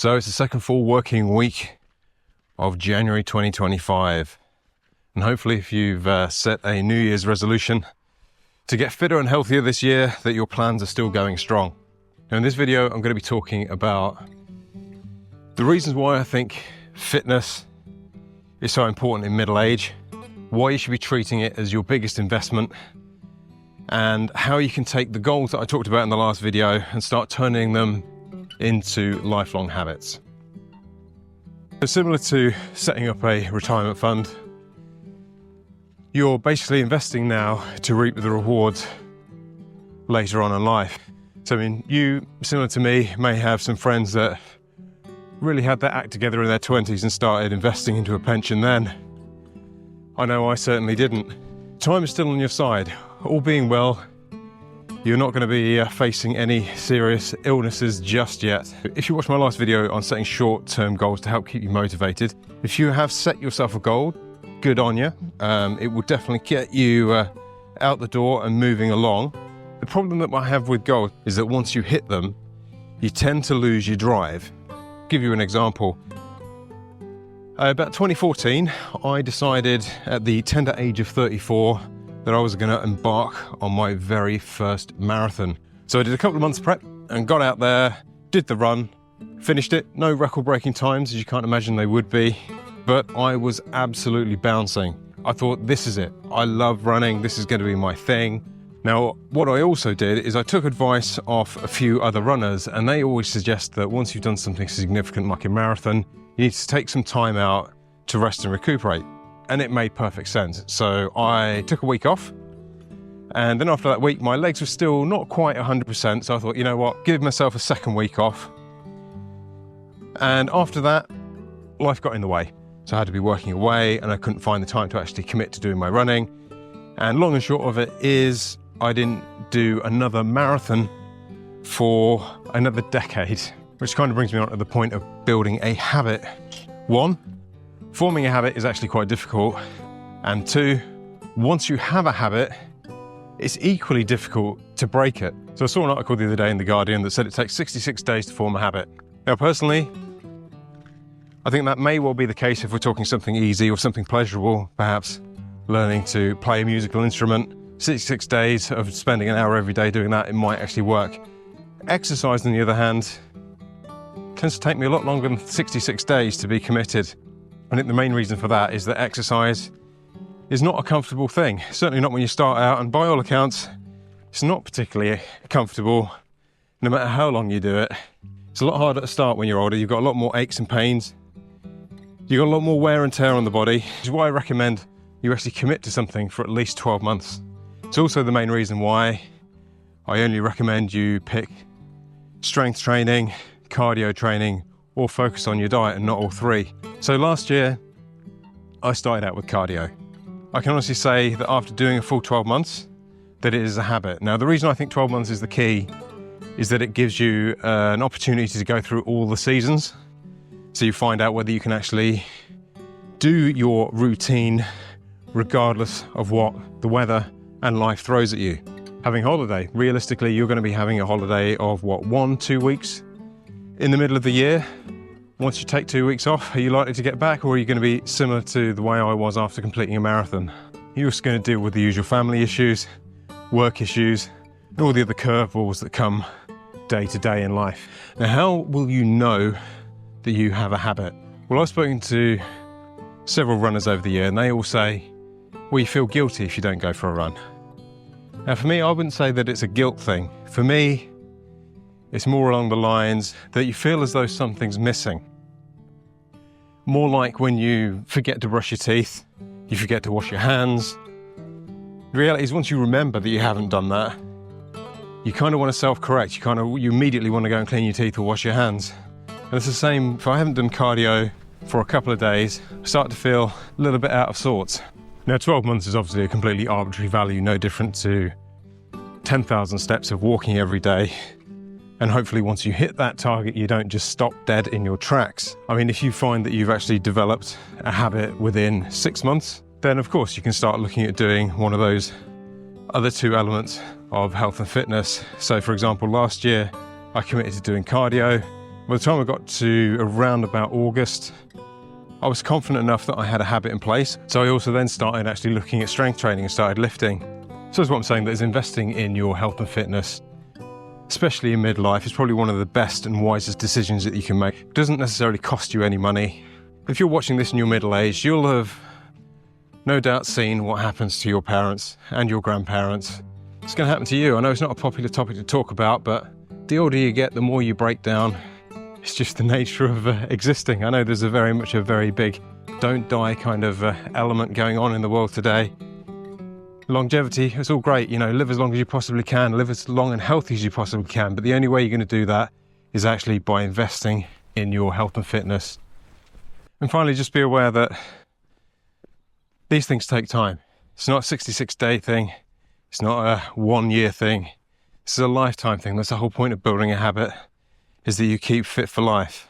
So it's the second full working week of January 2025. And hopefully if you've set a New Year's resolution to get fitter and healthier this year, that your plans are still going strong. Now in this video, I'm going to be talking about the reasons why I think fitness is so important in middle age, why you should be treating it as your biggest investment, and how you can take the goals that I talked about in the last video and start turning them into lifelong habits. So similar to setting up a retirement fund, you're basically investing now to reap the rewards later on in life. So I mean, you, similar to me, may have some friends that really had their act together in their 20s and started investing into a pension then. I know I certainly didn't. Time is still on your side. All being well, you're not going to be facing any serious illnesses just yet. If you watched my last video on setting short-term goals to help keep you motivated, if you have set yourself a goal, good on you. It will definitely get you out the door and moving along. The problem that I have with goals is that once you hit them, you tend to lose your drive. I'll give you an example. About 2014, I decided at the tender age of 34 that I was going to embark on my very first marathon. So I did a couple of months prep and got out there, did the run, finished it. No record-breaking times, as you can't imagine they would be, but I was absolutely bouncing. I thought, this is it. I love running. This is going to be my thing. Now, what I also did is I took advice off a few other runners, and they always suggest that once you've done something significant like a marathon, you need to take some time out to rest and recuperate. And it made perfect sense. So I took a week off, and then after that week, my legs were still not quite 100%. So I thought, you know what, give myself a second week off. And after that, life got in the way. So I had to be working away, and I couldn't find the time to actually commit to doing my running. And long and short of it is, I didn't do another marathon for another decade, which kind of brings me on to the point of building a habit. One, forming a habit is actually quite difficult. And two, once you have a habit, it's equally difficult to break it. So I saw an article the other day in The Guardian that said it takes 66 days to form a habit. Now, personally, I think that may well be the case if we're talking something easy or something pleasurable, perhaps learning to play a musical instrument. 66 days of spending an hour every day doing that, it might actually work. Exercise, on the other hand, tends to take me a lot longer than 66 days to be committed. I think the main reason for that is that exercise is not a comfortable thing, certainly not when you start out, and by all accounts, it's not particularly comfortable no matter how long you do it. It's a lot harder to start when you're older. You've got a lot more aches and pains. You've got a lot more wear and tear on the body, which is why I recommend you actually commit to something for at least 12 months. It's also the main reason why I only recommend you pick strength training, cardio training, or focus on your diet and not all three. So last year, I started out with cardio. I can honestly say that after doing a full 12 months, that it is a habit. Now, the reason I think 12 months is the key is that it gives you an opportunity to go through all the seasons. So you find out whether you can actually do your routine regardless of what the weather and life throws at you. Having a holiday, realistically, you're going to be having a holiday of what, 1-2 weeks in the middle of the year. Once you take 2 weeks off, are you likely to get back, or are you going to be similar to the way I was after completing a marathon? You're just going to deal with the usual family issues, work issues, and all the other curveballs that come day to day in life. Now, how will you know that you have a habit? Well, I've spoken to several runners over the year, and they all say, well, you feel guilty if you don't go for a run. Now, for me, I wouldn't say that it's a guilt thing. For me, it's more along the lines that you feel as though something's missing. More like when you forget to brush your teeth, you forget to wash your hands. The reality is, once you remember that you haven't done that, you kind of want to self-correct. You immediately want to go and clean your teeth or wash your hands. And it's the same, if I haven't done cardio for a couple of days, I start to feel a little bit out of sorts. Now, 12 months is obviously a completely arbitrary value, no different to 10,000 steps of walking every day. And hopefully once you hit that target, you don't just stop dead in your tracks. I mean, if you find that you've actually developed a habit within 6 months, then of course you can start looking at doing one of those other two elements of health and fitness. So for example, last year I committed to doing cardio. By the time I got to around about August, I was confident enough that I had a habit in place. So I also then started actually looking at strength training and started lifting. So that's what I'm saying, that is investing in your health and fitness, especially in midlife, is probably one of the best and wisest decisions that you can make. It doesn't necessarily cost you any money. If you're watching this in your middle age, you'll have no doubt seen what happens to your parents and your grandparents. It's going to happen to you. I know it's not a popular topic to talk about, but the older you get, the more you break down. It's just the nature of existing. I know there's a very big don't die kind of element going on in the world today. Longevity, it's all great, live as long as you possibly can, live as long and healthy as you possibly can, but the only way you're going to do that is actually by investing in your health and fitness. And finally, just be aware that these things take time. It's not a 66-day thing. It's not a 1-year thing. This is a lifetime thing. That's the whole point of building a habit, is that you keep fit for life.